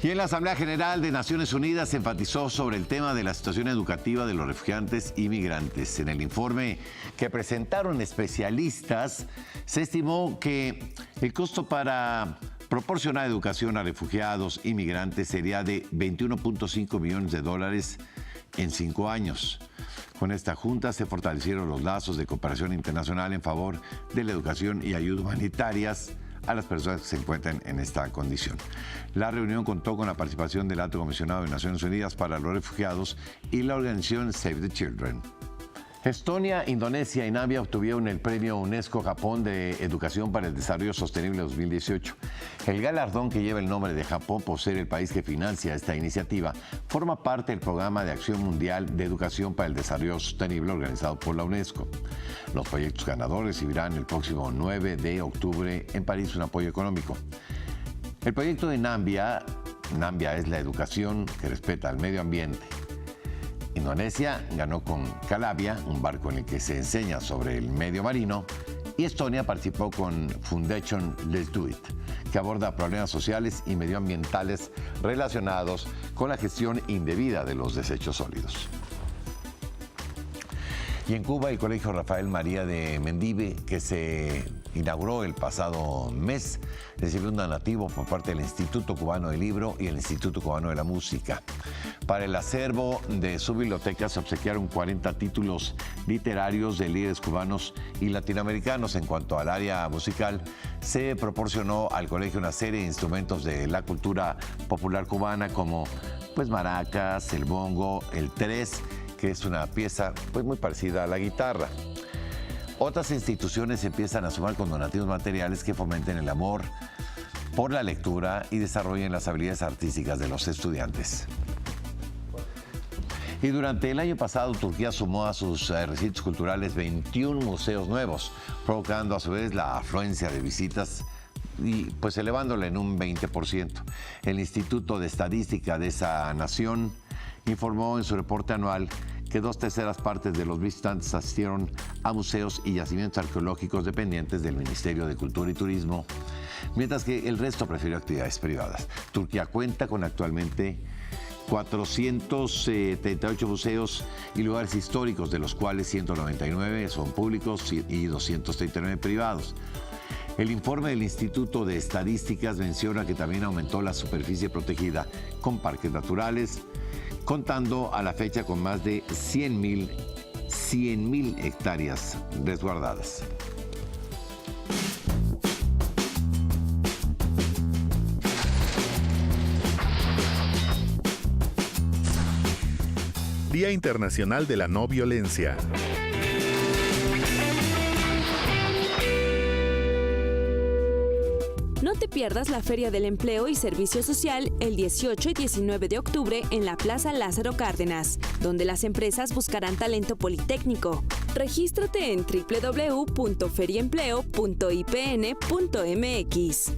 Y en la Asamblea General de Naciones Unidas se enfatizó sobre el tema de la situación educativa de los refugiados y migrantes. En el informe que presentaron especialistas, se estimó que el costo para proporcionar educación a refugiados y migrantes sería de $21.5 millones en 5 años. Con esta junta se fortalecieron los lazos de cooperación internacional en favor de la educación y ayuda humanitarias a las personas que se encuentran en esta condición. La reunión contó con la participación del Alto Comisionado de Naciones Unidas para los Refugiados y la organización Save the Children. Estonia, Indonesia y Namibia obtuvieron el premio UNESCO Japón de Educación para el Desarrollo Sostenible 2018. El galardón, que lleva el nombre de Japón por ser el país que financia esta iniciativa, forma parte del Programa de Acción Mundial de Educación para el Desarrollo Sostenible organizado por la UNESCO. Los proyectos ganadores recibirán el próximo 9 de octubre en París un apoyo económico. El proyecto de Nambia es la educación que respeta al medio ambiente. Indonesia ganó con Calabia, un barco en el que se enseña sobre el medio marino, y Estonia participó con Foundation Let's Do It, que aborda problemas sociales y medioambientales relacionados con la gestión indebida de los desechos sólidos. Y en Cuba, el Colegio Rafael María de Mendive, que se inauguró el pasado mes, recibió un donativo por parte del Instituto Cubano del Libro y el Instituto Cubano de la Música. Para el acervo de su biblioteca se obsequiaron 40 títulos literarios de líderes cubanos y latinoamericanos. En cuanto al área musical, se proporcionó al colegio una serie de instrumentos de la cultura popular cubana como maracas, el bongo, el tres, que es una pieza muy parecida a la guitarra. Otras instituciones empiezan a sumar con donativos materiales que fomenten el amor por la lectura y desarrollen las habilidades artísticas de los estudiantes. Y durante el año pasado, Turquía sumó a sus recintos culturales 21 museos nuevos, provocando a su vez la afluencia de visitas y elevándola en un 20%. El Instituto de Estadística de esa nación informó en su reporte anual que 2/3 partes de los visitantes asistieron a museos y yacimientos arqueológicos dependientes del Ministerio de Cultura y Turismo, mientras que el resto prefirió actividades privadas. Turquía cuenta con actualmente 438 museos y lugares históricos, de los cuales 199 son públicos y 239 privados. El informe del Instituto de Estadísticas menciona que también aumentó la superficie protegida con parques naturales, contando a la fecha con más de 100.000 hectáreas resguardadas. Día Internacional de la No Violencia. No te pierdas la Feria del Empleo y Servicio Social el 18 y 19 de octubre en la Plaza Lázaro Cárdenas, donde las empresas buscarán talento politécnico. Regístrate en www.feriaempleo.ipn.mx.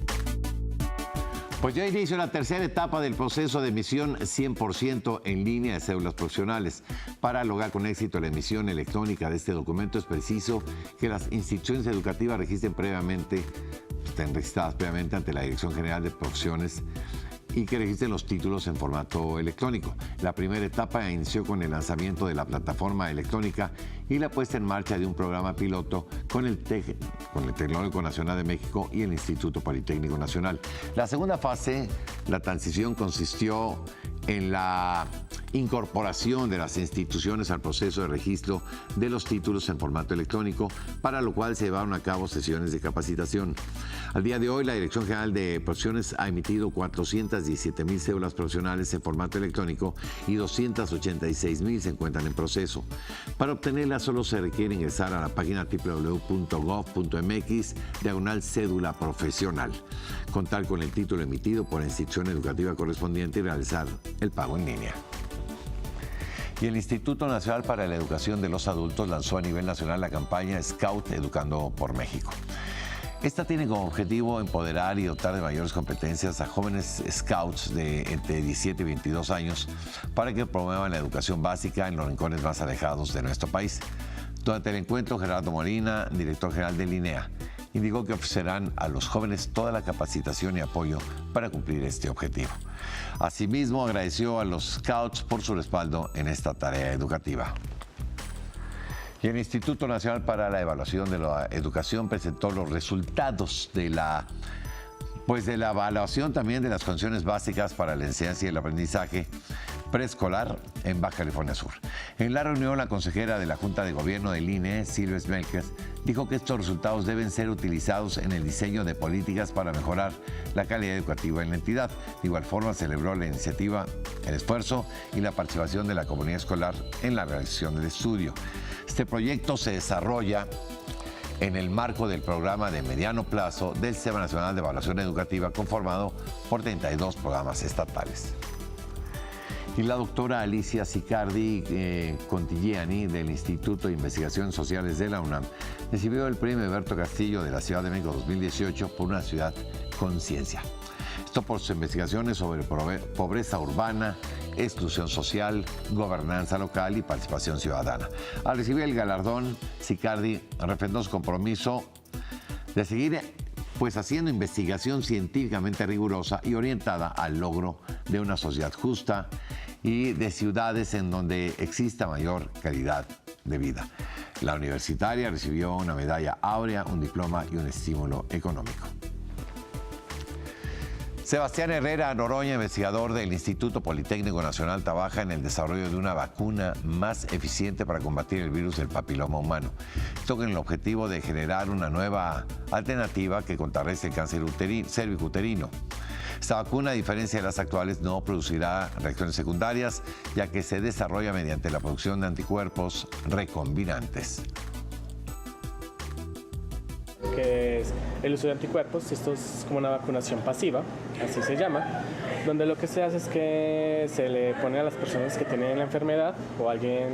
Pues ya inició la tercera etapa del proceso de emisión 100% en línea de cédulas profesionales. Para lograr con éxito la emisión electrónica de este documento es preciso que las instituciones educativas estén registradas previamente ante la Dirección General de Profesiones y que registren los títulos en formato electrónico. La primera etapa inició con el lanzamiento de la plataforma electrónica y la puesta en marcha de un programa piloto con el Tecnológico Nacional de México y el Instituto Politécnico Nacional. La segunda fase, la transición, consistió en la incorporación de las instituciones al proceso de registro de los títulos en formato electrónico, para lo cual se llevaron a cabo sesiones de capacitación. Al día de hoy, la Dirección General de Profesiones ha emitido 417,000 cédulas profesionales en formato electrónico y 286,000 se encuentran en proceso. Para obtenerlas solo se requiere ingresar a la página www.gov.mx/cédula profesional, contar con el título emitido por la institución educativa correspondiente y realizar el pago en línea. Y el Instituto Nacional para la Educación de los Adultos lanzó a nivel nacional la campaña Scout Educando por México. Esta tiene como objetivo empoderar y dotar de mayores competencias a jóvenes scouts de entre 17 y 22 años para que promuevan la educación básica en los rincones más alejados de nuestro país. Durante el encuentro, Gerardo Molina, director general del INEA, indicó que ofrecerán a los jóvenes toda la capacitación y apoyo para cumplir este objetivo. Asimismo, agradeció a los scouts por su respaldo en esta tarea educativa. Y el Instituto Nacional para la Evaluación de la Educación presentó los resultados de la evaluación también de las condiciones básicas para la enseñanza y el aprendizaje preescolar en Baja California Sur. En la reunión, la consejera de la Junta de Gobierno del INE, Silvia Smelkes, dijo que estos resultados deben ser utilizados en el diseño de políticas para mejorar la calidad educativa en la entidad. De igual forma, celebró la iniciativa, el esfuerzo y la participación de la comunidad escolar en la realización del estudio. Este proyecto se desarrolla en el marco del programa de mediano plazo del Sistema Nacional de Evaluación Educativa, conformado por 32 programas estatales. Y la doctora Alicia Sicardi Contigiani, del Instituto de Investigaciones Sociales de la UNAM, recibió el premio Alberto Castillo de la Ciudad de México 2018 por una ciudad con ciencia. Esto por sus investigaciones sobre pobreza urbana, exclusión social, gobernanza local y participación ciudadana. Al recibir el galardón, Sicardi refrendó su compromiso de seguir haciendo investigación científicamente rigurosa y orientada al logro de una sociedad justa y de ciudades en donde exista mayor calidad de vida. La universitaria recibió una medalla áurea, un diploma y un estímulo económico. Sebastián Herrera Noroña, investigador del Instituto Politécnico Nacional, trabaja en el desarrollo de una vacuna más eficiente para combatir el virus del papiloma humano. Esto con el objetivo de generar una nueva alternativa que contrarreste el cáncer cervicuterino. Esta vacuna, a diferencia de las actuales, no producirá reacciones secundarias, ya que se desarrolla mediante la producción de anticuerpos recombinantes. Que es el uso de anticuerpos. Esto es como una vacunación pasiva, así se llama, donde lo que se hace es que se le pone a las personas que tienen la enfermedad o alguien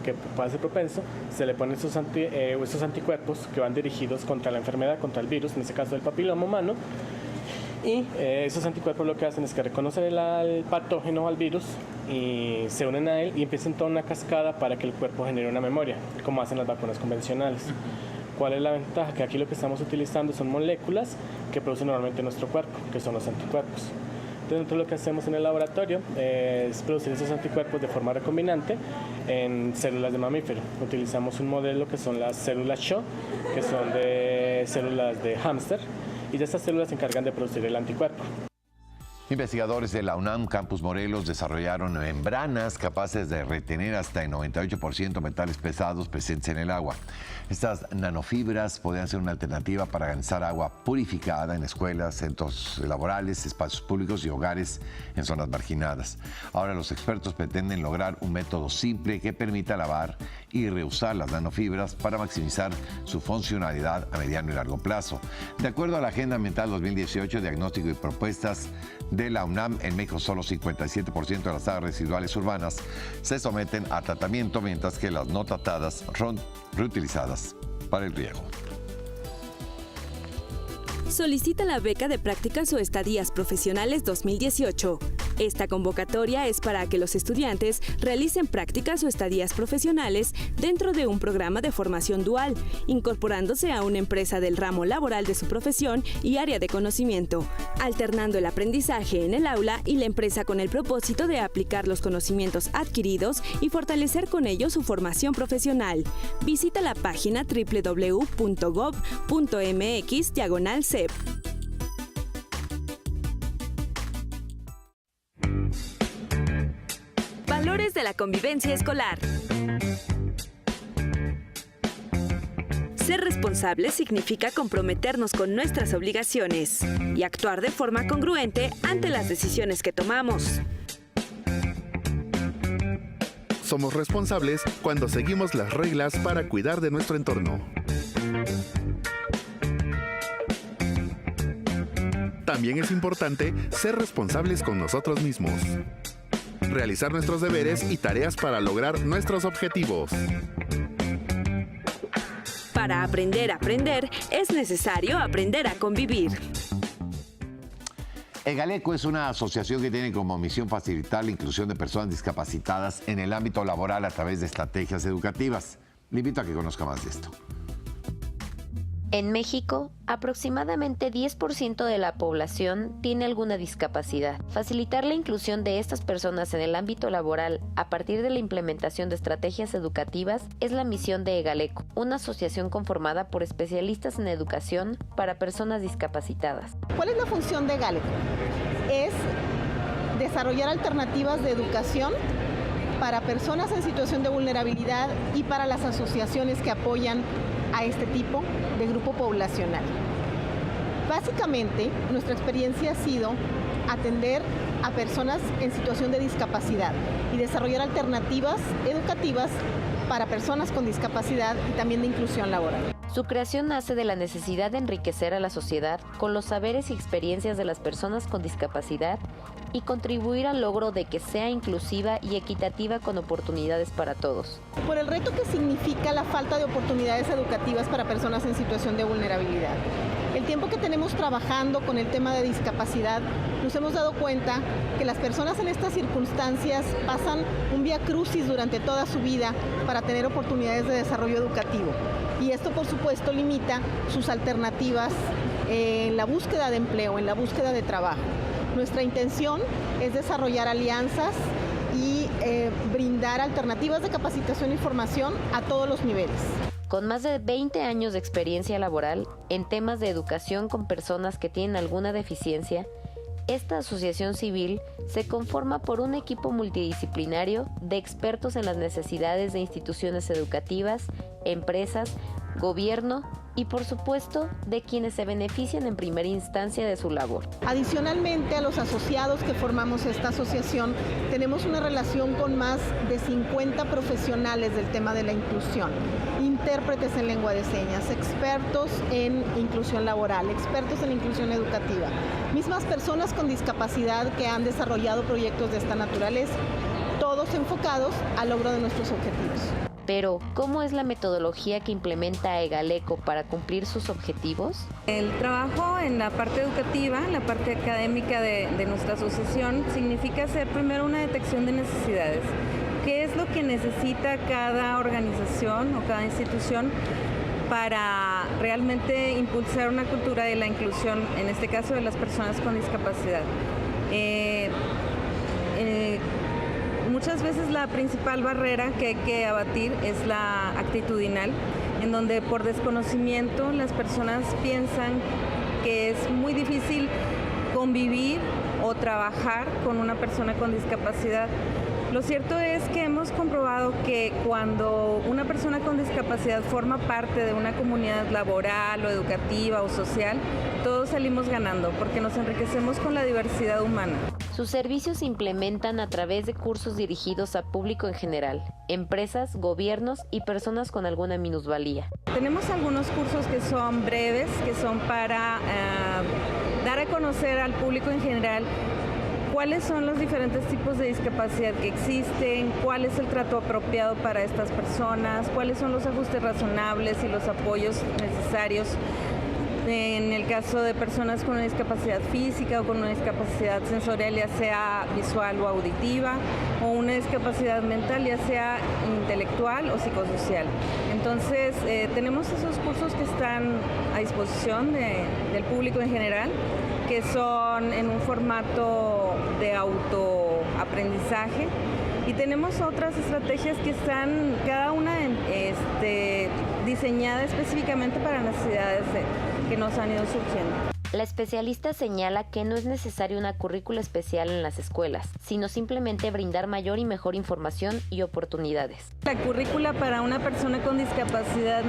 que pueda ser propenso, se le ponen esos anticuerpos que van dirigidos contra la enfermedad, contra el virus, en este caso el papiloma humano, y esos anticuerpos lo que hacen es que reconocen al patógeno, al virus, y se unen a él y empiezan toda una cascada para que el cuerpo genere una memoria, como hacen las vacunas convencionales. ¿Cuál es la ventaja? Que aquí lo que estamos utilizando son moléculas que producen normalmente nuestro cuerpo, que son los anticuerpos. Entonces, nosotros lo que hacemos en el laboratorio es producir esos anticuerpos de forma recombinante en células de mamífero. Utilizamos un modelo que son las células CHO, que son de células de hámster, y de estas células se encargan de producir el anticuerpo. Investigadores de la UNAM Campus Morelos desarrollaron membranas capaces de retener hasta el 98% metales pesados presentes en el agua. Estas nanofibras podrían ser una alternativa para garantizar agua purificada en escuelas, centros laborales, espacios públicos y hogares en zonas marginadas. Ahora los expertos pretenden lograr un método simple que permita lavar y reusar las nanofibras para maximizar su funcionalidad a mediano y largo plazo. De acuerdo a la Agenda Ambiental 2018, diagnóstico y propuestas de la UNAM, en México solo 57% de las aguas residuales urbanas se someten a tratamiento, mientras que las no tratadas son reutilizadas para el riego. Solicita la beca de prácticas o estadías profesionales 2018. Esta convocatoria es para que los estudiantes realicen prácticas o estadías profesionales dentro de un programa de formación dual, incorporándose a una empresa del ramo laboral de su profesión y área de conocimiento, alternando el aprendizaje en el aula y la empresa con el propósito de aplicar los conocimientos adquiridos y fortalecer con ello su formación profesional. Visita la página www.gov.mx/CEP. Valores de la convivencia escolar. Ser responsable significa comprometernos con nuestras obligaciones y actuar de forma congruente ante las decisiones que tomamos. Somos responsables cuando seguimos las reglas para cuidar de nuestro entorno. También es importante ser responsables con nosotros mismos. Realizar nuestros deberes y tareas para lograr nuestros objetivos. Para aprender a aprender, es necesario aprender a convivir. EGALECO es una asociación que tiene como misión facilitar la inclusión de personas discapacitadas en el ámbito laboral a través de estrategias educativas. Le invito a que conozca más de esto. En México, aproximadamente 10% de la población tiene alguna discapacidad. Facilitar la inclusión de estas personas en el ámbito laboral a partir de la implementación de estrategias educativas es la misión de EGALECO, una asociación conformada por especialistas en educación para personas discapacitadas. ¿Cuál es la función de EGALECO? Es desarrollar alternativas de educación para personas en situación de vulnerabilidad y para las asociaciones que apoyan a este tipo de grupo poblacional. Básicamente, nuestra experiencia ha sido atender a personas en situación de discapacidad y desarrollar alternativas educativas para personas con discapacidad y también de inclusión laboral. Su creación nace de la necesidad de enriquecer a la sociedad con los saberes y experiencias de las personas con discapacidad y contribuir al logro de que sea inclusiva y equitativa con oportunidades para todos. Por el reto que significa la falta de oportunidades educativas para personas en situación de vulnerabilidad. El tiempo que tenemos trabajando con el tema de discapacidad, nos hemos dado cuenta que las personas en estas circunstancias pasan un vía crucis durante toda su vida para tener oportunidades de desarrollo educativo. Y esto, por supuesto, limita sus alternativas en la búsqueda de empleo, en la búsqueda de trabajo. Nuestra intención es desarrollar alianzas y brindar alternativas de capacitación y formación a todos los niveles. Con más de 20 años de experiencia laboral en temas de educación con personas que tienen alguna deficiencia, esta asociación civil se conforma por un equipo multidisciplinario de expertos en las necesidades de instituciones educativas, empresas, gobierno y, por supuesto, de quienes se benefician en primera instancia de su labor. Adicionalmente a los asociados que formamos esta asociación, tenemos una relación con más de 50 profesionales del tema de la inclusión, intérpretes en lengua de señas, expertos en inclusión laboral, expertos en inclusión educativa, mismas personas con discapacidad que han desarrollado proyectos de esta naturaleza, todos enfocados al logro de nuestros objetivos. Pero, ¿cómo es la metodología que implementa EGALECO para cumplir sus objetivos? El trabajo en la parte educativa, en la parte académica de nuestra asociación, significa hacer primero una detección de necesidades. ¿Qué es lo que necesita cada organización o cada institución para realmente impulsar una cultura de la inclusión, en este caso de las personas con discapacidad? Muchas veces la principal barrera que hay que abatir es la actitudinal, en donde por desconocimiento las personas piensan que es muy difícil convivir o trabajar con una persona con discapacidad. Lo cierto es que hemos comprobado que cuando una persona con discapacidad forma parte de una comunidad laboral o educativa o social, todos salimos ganando porque nos enriquecemos con la diversidad humana. Sus servicios se implementan a través de cursos dirigidos a público en general, empresas, gobiernos y personas con alguna minusvalía. Tenemos algunos cursos que son breves, que son para dar a conocer al público en general cuáles son los diferentes tipos de discapacidad que existen, cuál es el trato apropiado para estas personas, cuáles son los ajustes razonables y los apoyos necesarios en el caso de personas con una discapacidad física o con una discapacidad sensorial, ya sea visual o auditiva, o una discapacidad mental, ya sea intelectual o psicosocial. Entonces, tenemos esos cursos que están a disposición del público en general, que son en un formato de autoaprendizaje, y tenemos otras estrategias que están cada una diseñada específicamente para necesidades que nos han ido surgiendo. La especialista señala que no es necesaria una currícula especial en las escuelas, sino simplemente brindar mayor y mejor información y oportunidades. La currícula para una persona con discapacidad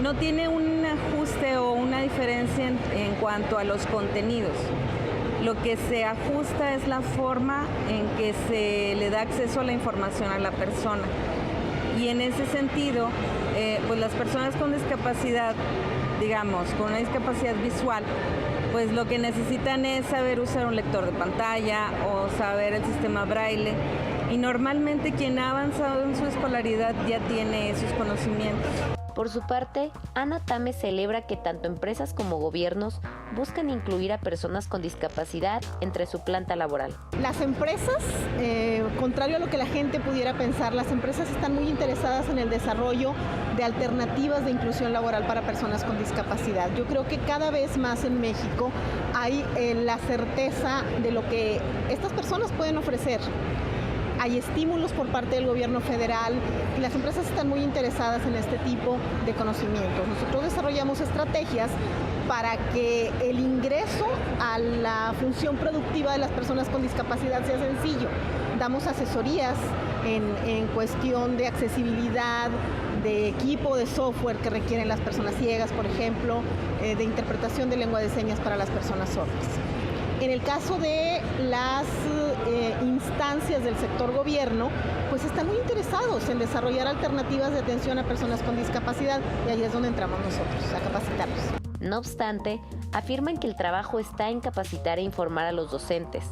no tiene un ajuste o una diferencia en cuanto a los contenidos. Lo que se ajusta es la forma en que se le da acceso a la información a la persona. Y en ese sentido, pues las personas con discapacidad, digamos, con una discapacidad visual, pues lo que necesitan es saber usar un lector de pantalla o saber el sistema braille. Y normalmente quien ha avanzado en su escolaridad ya tiene esos conocimientos. Por su parte, Ana Tame celebra que tanto empresas como gobiernos buscan incluir a personas con discapacidad entre su planta laboral. Las empresas, contrario a lo que la gente pudiera pensar, las empresas están muy interesadas en el desarrollo de alternativas de inclusión laboral para personas con discapacidad. Yo creo que cada vez más en México hay la certeza de lo que estas personas pueden ofrecer. hay estímulos por parte del gobierno federal y las empresas están muy interesadas en este tipo de conocimientos. Nosotros desarrollamos estrategias para que el ingreso a la función productiva de las personas con discapacidad sea sencillo. Damos asesorías en cuestión de accesibilidad, de equipo, de software que requieren las personas ciegas, por ejemplo, de interpretación de lengua de señas para las personas sordas. En el caso de las instancias del sector gobierno, pues están muy interesados en desarrollar alternativas de atención a personas con discapacidad y ahí es donde entramos nosotros, a capacitarlos. No obstante, afirman que el trabajo está en capacitar e informar a los docentes.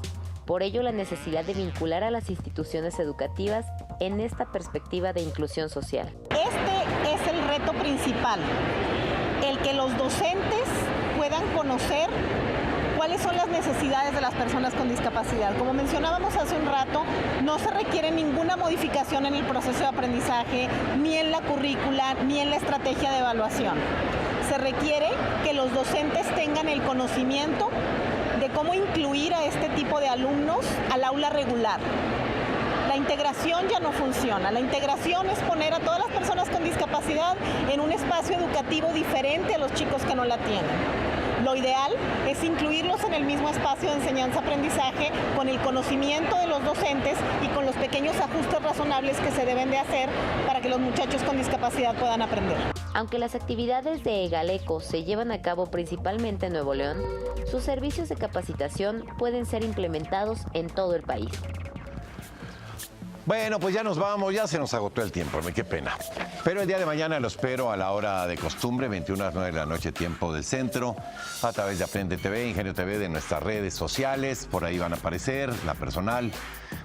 Por ello, la necesidad de vincular a las instituciones educativas en esta perspectiva de inclusión social. Este es el reto principal, el que los docentes puedan conocer cuáles son las necesidades de las personas con discapacidad. Como mencionábamos hace un rato, no se requiere ninguna modificación en el proceso de aprendizaje, ni en la currícula, ni en la estrategia de evaluación. Se requiere que los docentes tengan el conocimiento de cómo incluir a este tipo de alumnos al aula regular. La integración ya no funciona. La integración es poner a todas las personas con discapacidad en un espacio educativo diferente a los chicos que no la tienen. Lo ideal es incluirlos en el mismo espacio de enseñanza-aprendizaje con el conocimiento de los docentes y con los pequeños ajustes razonables que se deben de hacer para que los muchachos con discapacidad puedan aprender. Aunque las actividades de EGALECO se llevan a cabo principalmente en Nuevo León, sus servicios de capacitación pueden ser implementados en todo el país. Bueno, pues ya nos vamos, ya se nos agotó el tiempo, qué pena. Pero el día de mañana lo espero a la hora de costumbre, 21 a las 9 de la noche, tiempo del centro, a través de Aprende TV, Ingenio TV, de nuestras redes sociales, por ahí van a aparecer, la personal,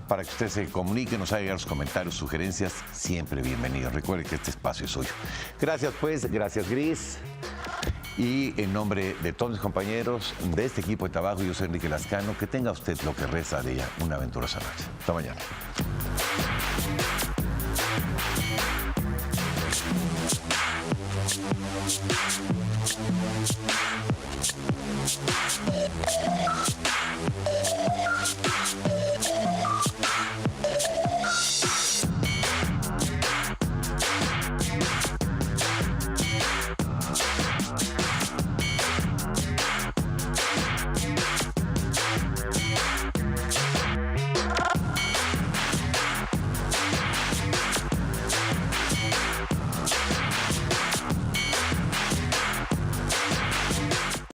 para que usted se comunique, nos haga llegar los comentarios, sugerencias, siempre bienvenidos. Recuerde que este espacio es suyo. Gracias pues, gracias Gris. Y en nombre de todos mis compañeros de este equipo de trabajo, yo soy Enrique Lascano, que tenga usted lo que reza de ella, una aventurosa noche. Hasta mañana.